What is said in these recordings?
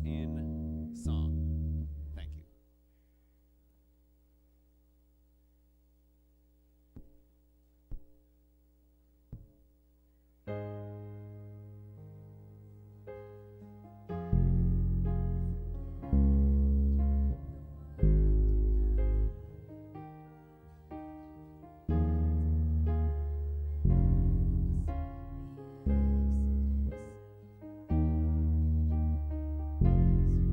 in song. Thank you. Exodus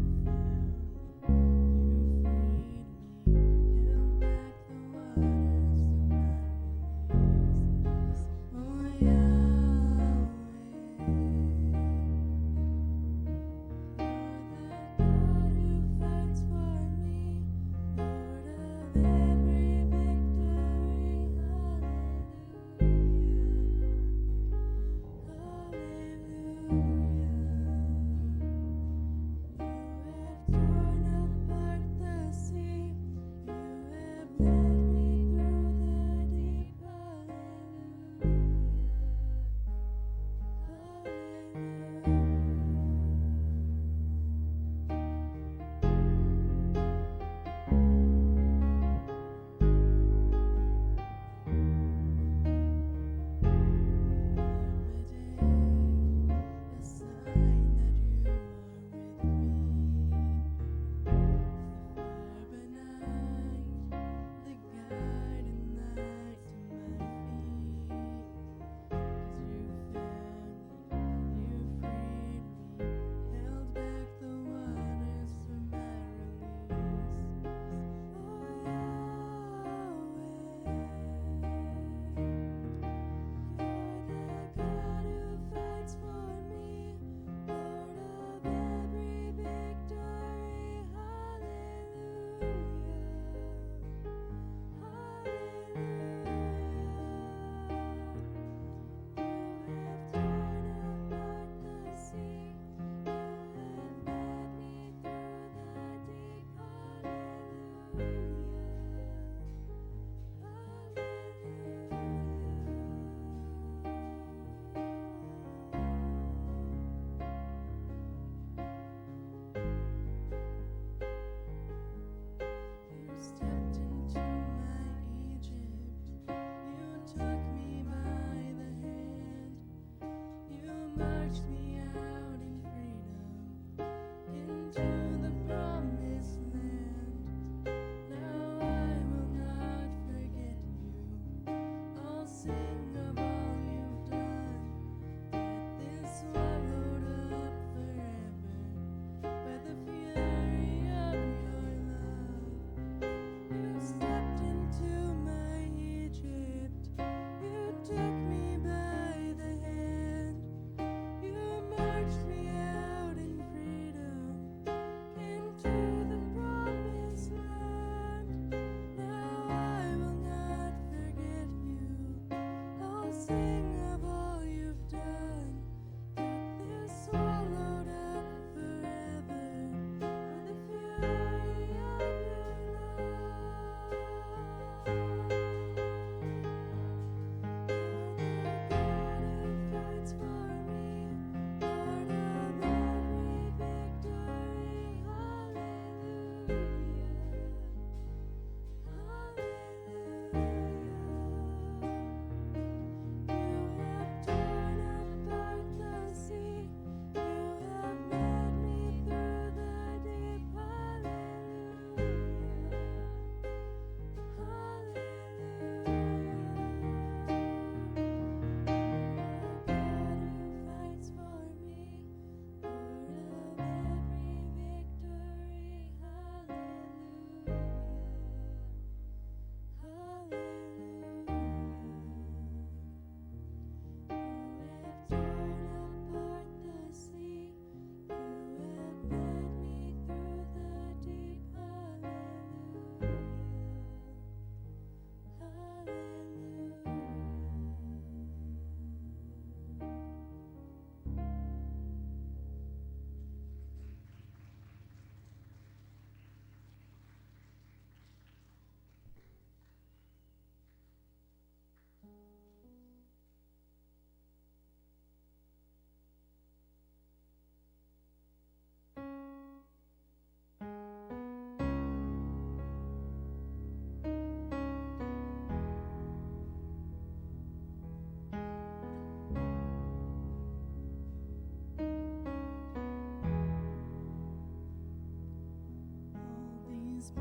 these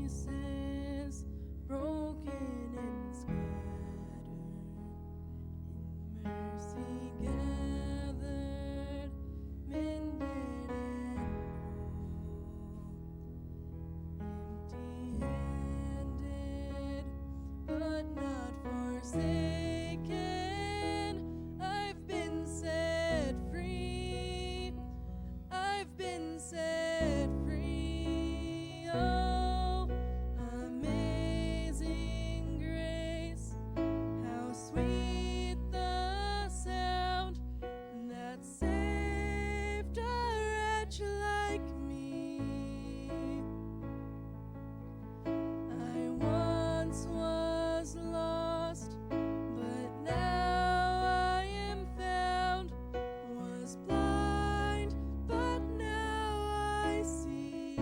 pieces, broken and scattered, in mercy gathered, mended and whole, empty-handed, but not forsaken. I've been set free. I've been set free. Oh, amazing grace, how sweet the sound that saved a wretch like me. I once was lost, but now I am found. Was blind, but now I see.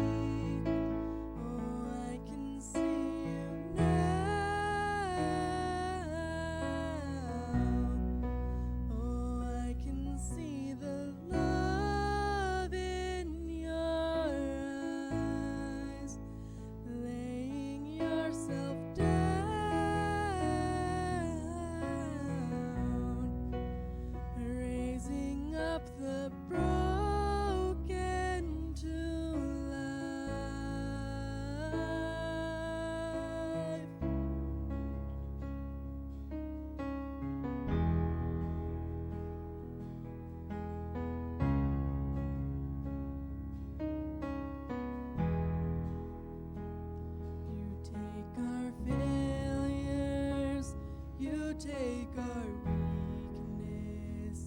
Oh, I can see you now. Oh, I can see the love in your eyes, laying yourself down, raising up the broken to life. You take our failures, you take our weakness,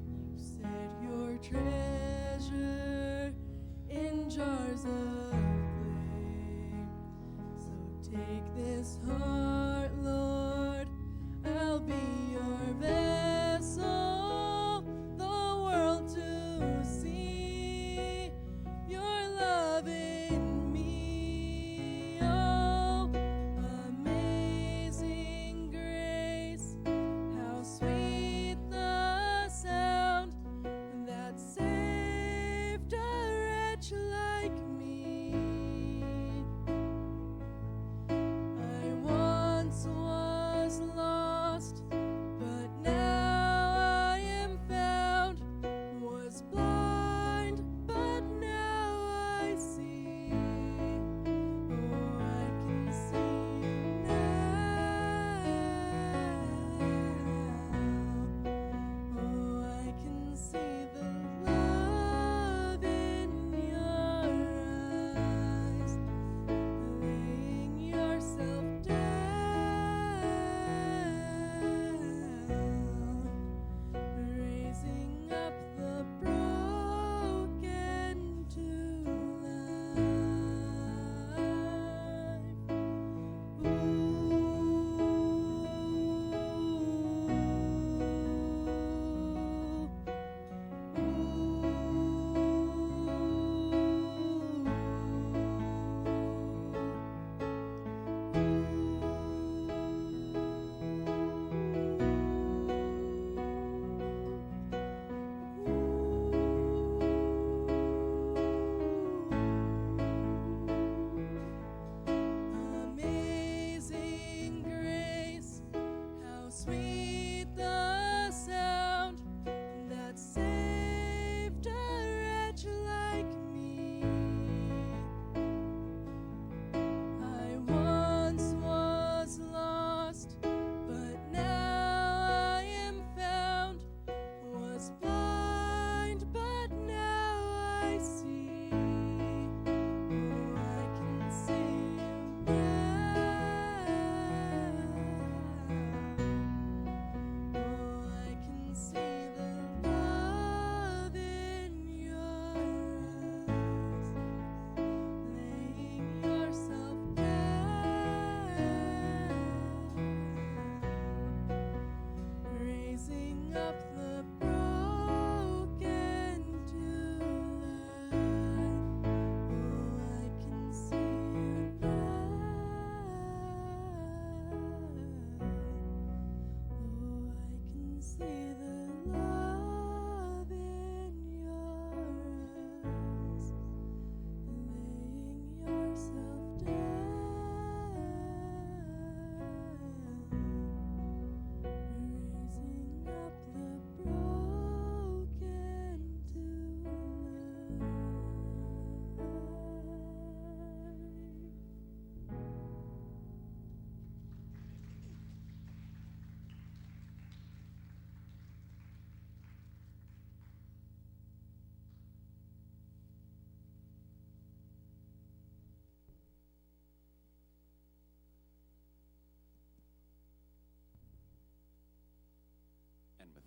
you set your treasure in jars of clay. So take this heart, Lord, I'll be your vessel, the world to see your love in me. Oh, amazing grace, how sweet the sound that saved a wretch like me. I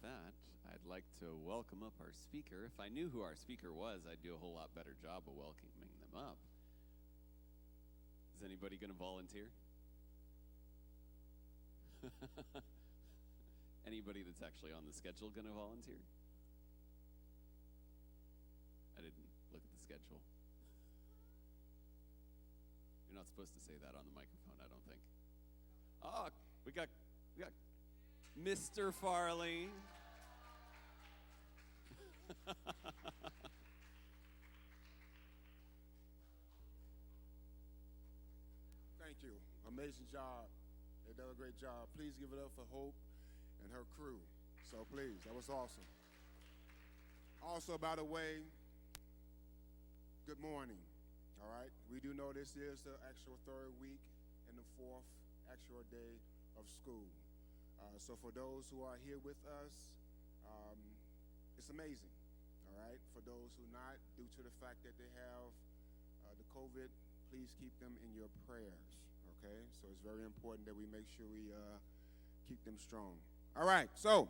that, I'd like to welcome up our speaker. If I knew who our speaker was, I'd do a whole lot better job of welcoming them up. Is anybody going to volunteer? Anybody that's actually on the schedule going to volunteer? I didn't look at the schedule. You're not supposed to say that on the microphone, I don't think. Oh, we got Mr. Farley. Thank you. Amazing job. They did a great job. Please give it up for Hope and her crew. So please, that was awesome. Also, by the way, good morning. All right. We do know this is the actual third week and the fourth actual day of school. So for those who are here with us, it's amazing. All right. For those who not, due to the fact that they have the COVID, please keep them in your prayers. Okay. So it's very important that we make sure we keep them strong. All right. So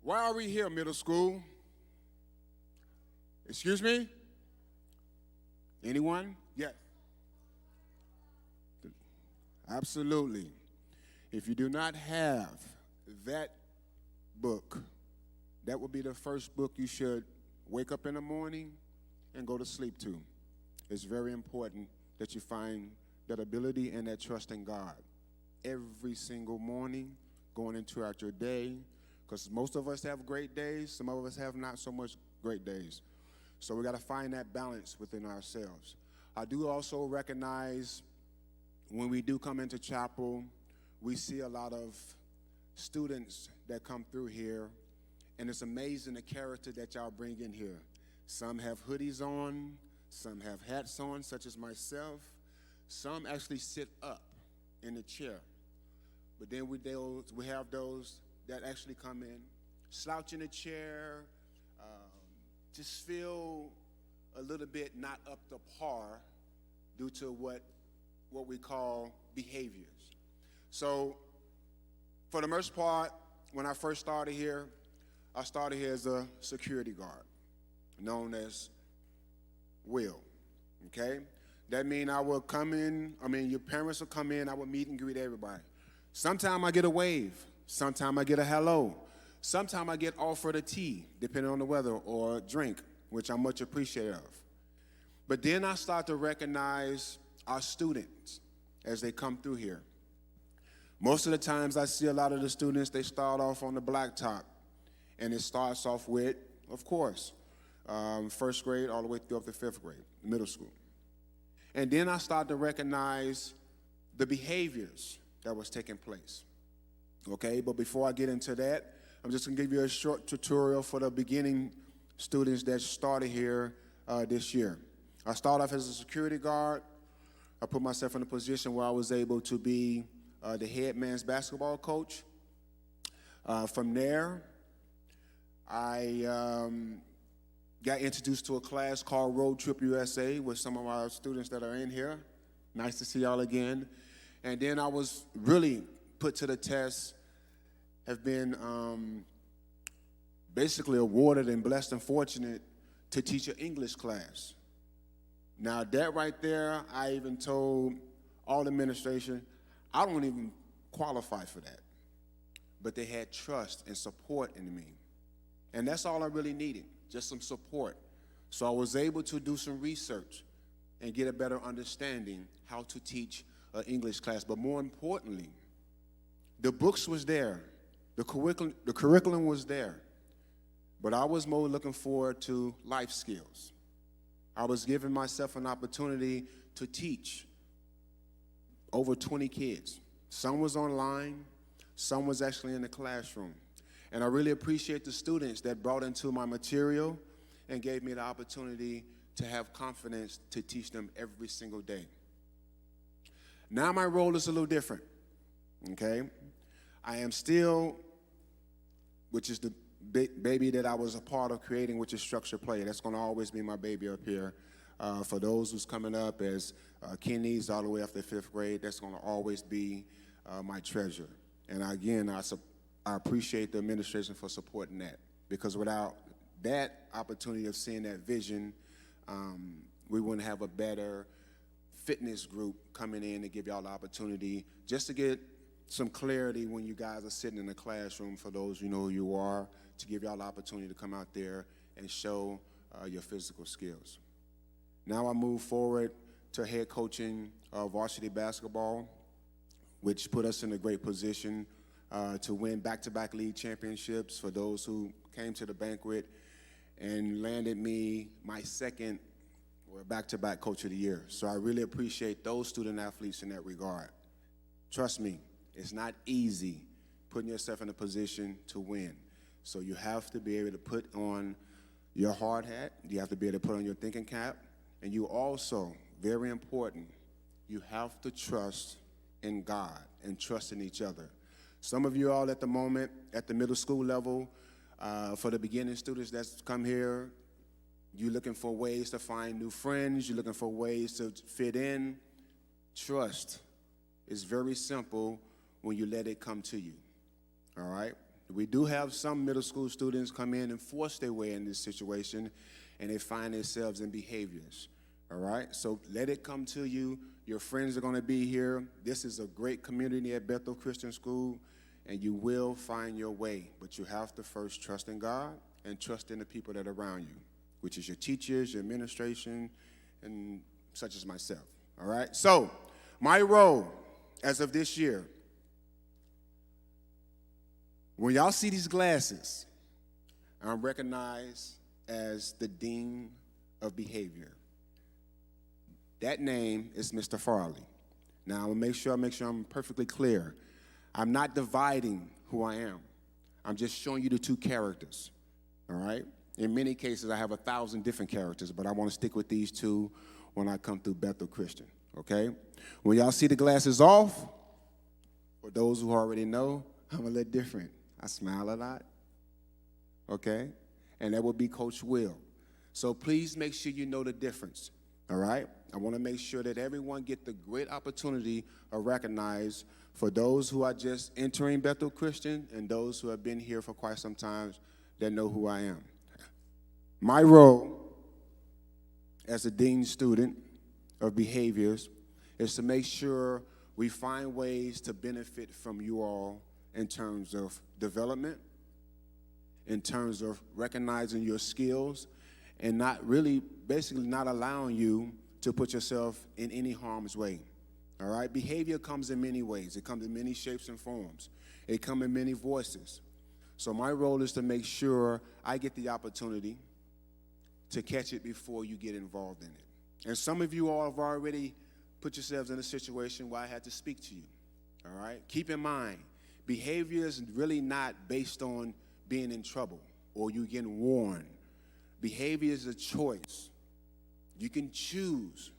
why are we here, middle school? Excuse me? Anyone? Yes. Absolutely. If you do not have that book, that will be the first book you should wake up in the morning and go to sleep to. It's very important that you find that ability and that trust in God every single morning going into your day, because most of us have great days, some of us have not so much great days. So we got to find that balance within ourselves. I do also recognize when we do come into chapel, we see a lot of students that come through here, and it's amazing the character that y'all bring in here. Some have hoodies on, some have hats on, such as myself. Some actually sit up in the chair. But then we have those that actually come in, slouch in a chair, just feel a little bit not up to par due to what we call behaviors. So for the most part, when I first started here, I started here as a security guard, known as Will, okay? That means your parents will come in, I would meet and greet everybody. Sometimes I get a wave, sometimes I get a hello, sometimes I get offered a tea, depending on the weather, or a drink, which I'm much appreciative of. But then I start to recognize our students as they come through here. Most of the times I see a lot of the students, they start off on the blacktop, and it starts off with, of course, first grade all the way through up to fifth grade, middle school. And then I start to recognize the behaviors that was taking place. Okay, but before I get into that, I'm just going to give you a short tutorial for the beginning students that started here this year. I started off as a security guard. I put myself in a position where I was able to be the head men's basketball coach. From there, I got introduced to a class called Road Trip USA with some of our students that are in here. Nice to see y'all again. And then I was really put to the test, have been basically awarded and blessed and fortunate to teach an English class. Now that right there, I even told all the administration, I don't even qualify for that. But they had trust and support in me. And that's all I really needed, just some support. So I was able to do some research and get a better understanding how to teach an English class. But more importantly, the books was there. The curriculum was there. But I was more looking forward to life skills. I was giving myself an opportunity to teach over 20 kids. Some was online, some was actually in the classroom. And I really appreciate the students that brought into my material and gave me the opportunity to have confidence to teach them every single day. Now my role is a little different, okay? I am still, which is the baby that I was a part of creating, which is structured play. That's going to always be my baby up here. For those who's coming up as kiddies all the way up to fifth grade, that's going to always be my treasure. And again, I I appreciate the administration for supporting that, because without that opportunity of seeing that vision, we wouldn't have a better fitness group coming in to give y'all the opportunity just to get some clarity when you guys are sitting in the classroom, for those you know who you are, to give y'all the opportunity to come out there and show your physical skills. Now I move forward to head coaching varsity basketball, which put us in a great position to win back-to-back league championships. For those who came to the banquet, and landed me my second back-to-back Coach of the Year. So I really appreciate those student athletes in that regard. Trust me, it's not easy putting yourself in a position to win. So you have to be able to put on your hard hat. You have to be able to put on your thinking cap. And you also, very important, you have to trust in God and trust in each other. Some of you all at the moment, at the middle school level, for the beginning students that's come here, you're looking for ways to find new friends. You're looking for ways to fit in. Trust is very simple when you let it come to you, all right? We do have some middle school students come in and force their way in this situation, and they find themselves in behaviors, all right? So let it come to you. Your friends are going to be here. This is a great community at Bethel Christian School, and you will find your way. But you have to first trust in God and trust in the people that are around you, which is your teachers, your administration, and such as myself, all right? So my role as of this year, when y'all see these glasses, I'm recognized as the Dean of Behavior. That name is Mr. Farley. Now, I'm going to make sure I'm perfectly clear. I'm not dividing who I am. I'm just showing you the two characters, all right? In many cases, I have 1,000 different characters, but I want to stick with these two when I come through Bethel Christian, okay? When y'all see the glasses off, for those who already know, I'm a little different. I smile a lot, okay? And that will be Coach Will. So please make sure you know the difference, all right? I want to make sure that everyone get the great opportunity of recognize for those who are just entering Bethel Christian and those who have been here for quite some time that know who I am. My role as a dean student of behaviors is to make sure we find ways to benefit from you all in terms of development, in terms of recognizing your skills, and basically not allowing you to put yourself in any harm's way. All right? Behavior comes in many ways. It comes in many shapes and forms. It comes in many voices. So my role is to make sure I get the opportunity to catch it before you get involved in it. And some of you all have already put yourselves in a situation where I had to speak to you. All right? Keep in mind, behavior is really not based on being in trouble or you getting warned. Behavior is a choice. You can choose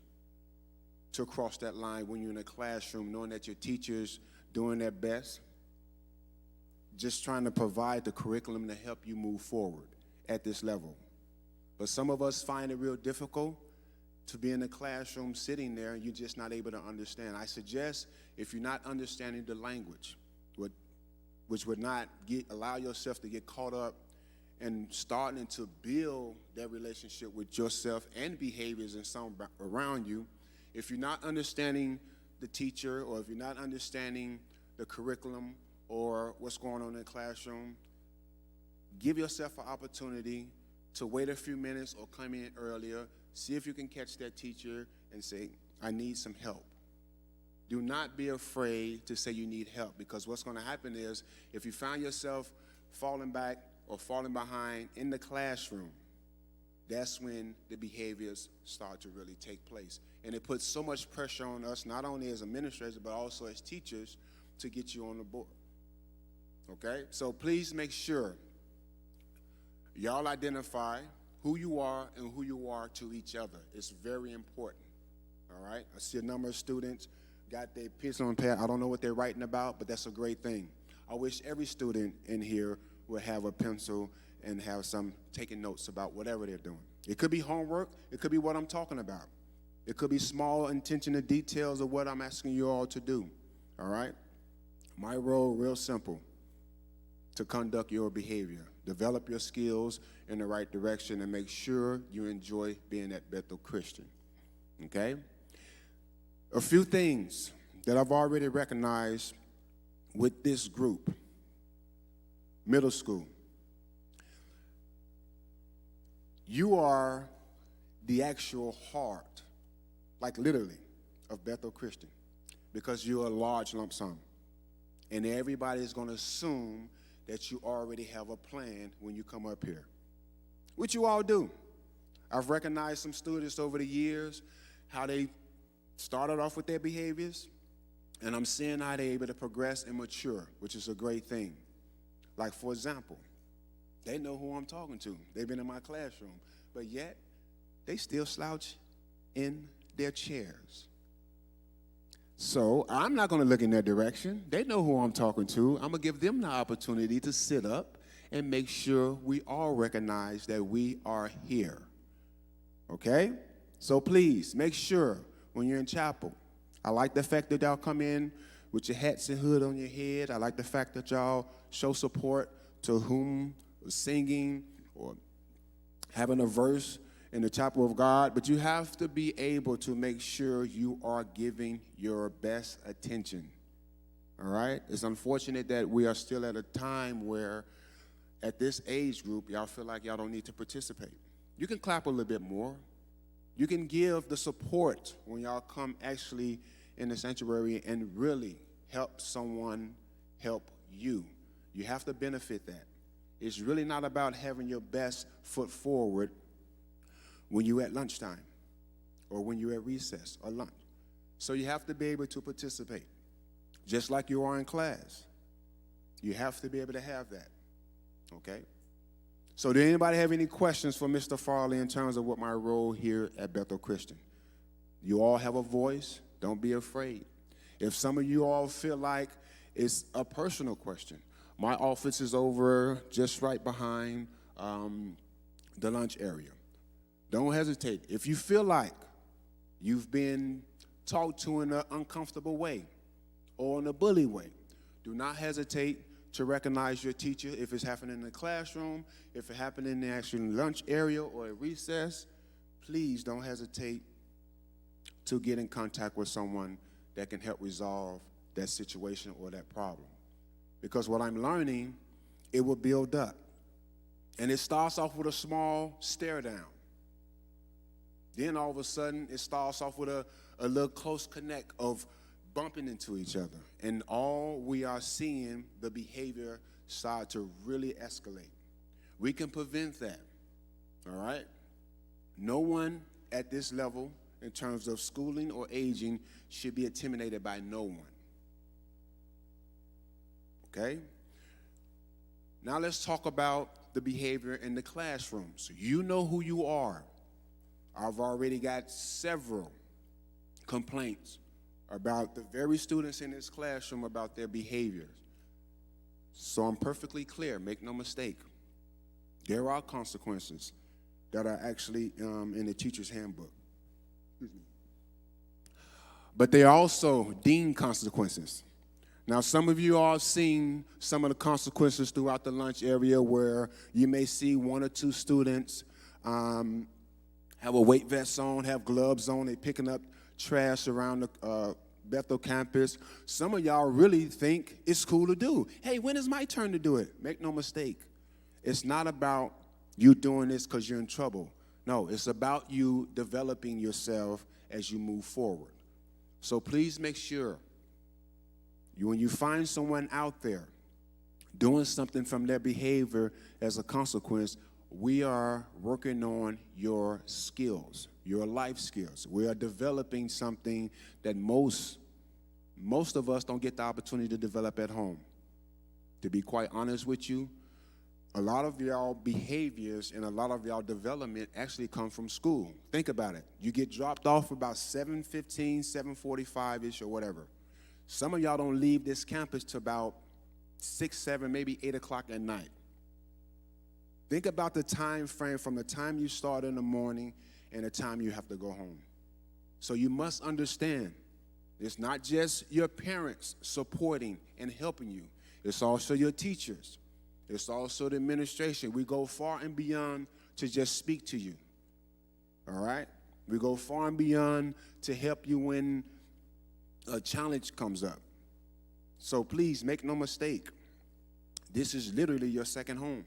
to cross that line when you're in a classroom, knowing that your teacher's doing their best, just trying to provide the curriculum to help you move forward at this level. But some of us find it real difficult to be in the classroom sitting there and you're just not able to understand. I suggest if you're not understanding the language, which would not allow yourself to get caught up and starting to build that relationship with yourself and behaviors and some around you, if you're not understanding the teacher or if you're not understanding the curriculum or what's going on in the classroom, give yourself an opportunity to wait a few minutes or come in earlier, see if you can catch that teacher and say, I need some help. Do not be afraid to say you need help, because what's going to happen is if you find yourself falling back or falling behind in the classroom, that's when the behaviors start to really take place. And it puts so much pressure on us, not only as administrators, but also as teachers, to get you on the board. Okay? So please make sure y'all identify who you are and who you are to each other. It's very important. All right? I see a number of students got their pencil and pad. I don't know what they're writing about, but that's a great thing. I wish every student in here would have a pencil and have some taking notes about whatever they're doing. It could be homework. It could be what I'm talking about. It could be small intentional details of what I'm asking you all to do. All right? My role, real simple. to conduct your behavior. Develop your skills in the right direction and make sure you enjoy being at Bethel Christian. Okay? A few things that I've already recognized with this group. Middle school. You are the actual heart, like literally, of Bethel Christian, because you're a large lump sum. And everybody is going to assume that you already have a plan when you come up here, which you all do. I've recognized some students over the years, how they started off with their behaviors, and I'm seeing how they're able to progress and mature, which is a great thing. Like, for example, they know who I'm talking to. They've been in my classroom, but yet they still slouch in their chairs. So I'm not going to look in their direction. They know who I'm talking to. I'm going to give them the opportunity to sit up and make sure we all recognize that we are here. Okay? So please make sure when you're in chapel. I like the fact that y'all come in with your hats and hood on your head. I like the fact that y'all show support to whom singing or having a verse in the chapel of God, but you have to be able to make sure you are giving your best attention. All right? It's unfortunate that we are still at a time where at this age group, y'all feel like y'all don't need to participate. You can clap a little bit more. You can give the support when y'all come actually in the sanctuary and really help someone help you. You have to benefit that. It's really not about having your best foot forward when you're at lunchtime or when you're at recess or lunch. So you have to be able to participate, just like you are in class. You have to be able to have that, okay? So did anybody have any questions for Mr. Farley in terms of what my role here at Bethel Christian? You all have a voice. Don't be afraid. If some of you all feel like it's a personal question, my office is over just right behind the lunch area. Don't hesitate. If you feel like you've been talked to in an uncomfortable way or in a bully way, do not hesitate to recognize your teacher. If it's happening in the classroom, if it happened in the actual lunch area or a recess, please don't hesitate to get in contact with someone that can help resolve that situation or that problem. Because what I'm learning, it will build up. And it starts off with a small stare down. Then all of a sudden, it starts off with a little close connect of bumping into each other. And all we are seeing, the behavior start to really escalate. We can prevent that, all right? No one at this level, in terms of schooling or aging, should be intimidated by no one. Okay? Now let's talk about the behavior in the classroom. So you know who you are. I've already got several complaints about the very students in this classroom about their behaviors. So I'm perfectly clear, make no mistake. There are consequences that are actually in the teacher's handbook. But there are also deemed consequences. Now, some of you all have seen some of the consequences throughout the lunch area where you may see one or two students have a weight vest on, have gloves on, they're picking up trash around the Bethel campus. Some of y'all really think it's cool to do. Hey, when is my turn to do it? Make no mistake. It's not about you doing this because you're in trouble. No, it's about you developing yourself as you move forward. So please make sure when you find someone out there doing something from their behavior as a consequence, we are working on your skills, your life skills. We are developing something that most of us don't get the opportunity to develop at home. To be quite honest with you, a lot of y'all behaviors and a lot of y'all development actually come from school. Think about it. You get dropped off about 7:15, 7:45-ish or whatever. Some of y'all don't leave this campus till about 6, 7, maybe 8 o'clock at night. Think about the time frame from the time you start in the morning and the time you have to go home. So you must understand, it's not just your parents supporting and helping you. It's also your teachers. It's also the administration. We go far and beyond to just speak to you. All right? We go far and beyond to help you when a challenge comes up. So please make no mistake. This is literally your second home.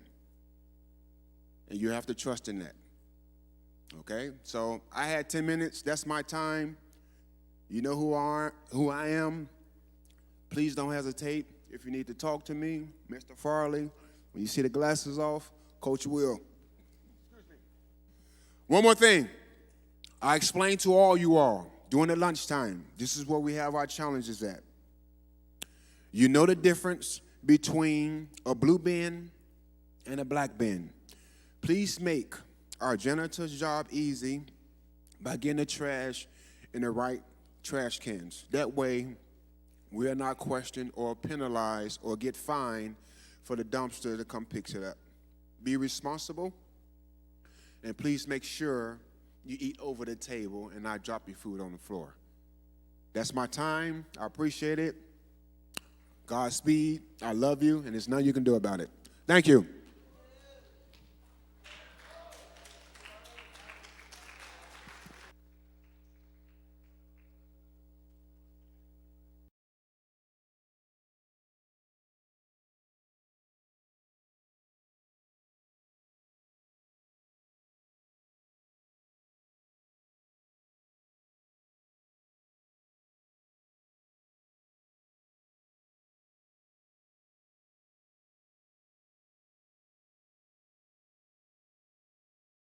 And you have to trust in that. Okay? So I had 10 minutes. That's my time. You know who I am. Please don't hesitate. If you need to talk to me, Mr. Farley, when you see the glasses off, Coach Will. One more thing. I explained to all you all during the lunchtime, this is where we have our challenges at. You know the difference between a blue bin and a black bin. Please make our janitor's job easy by getting the trash in the right trash cans. That way, we are not questioned or penalized or get fined for the dumpster to come pick it up. Be responsible, and please make sure you eat over the table and not drop your food on the floor. That's my time. I appreciate it. Godspeed. I love you, and there's nothing you can do about it. Thank you.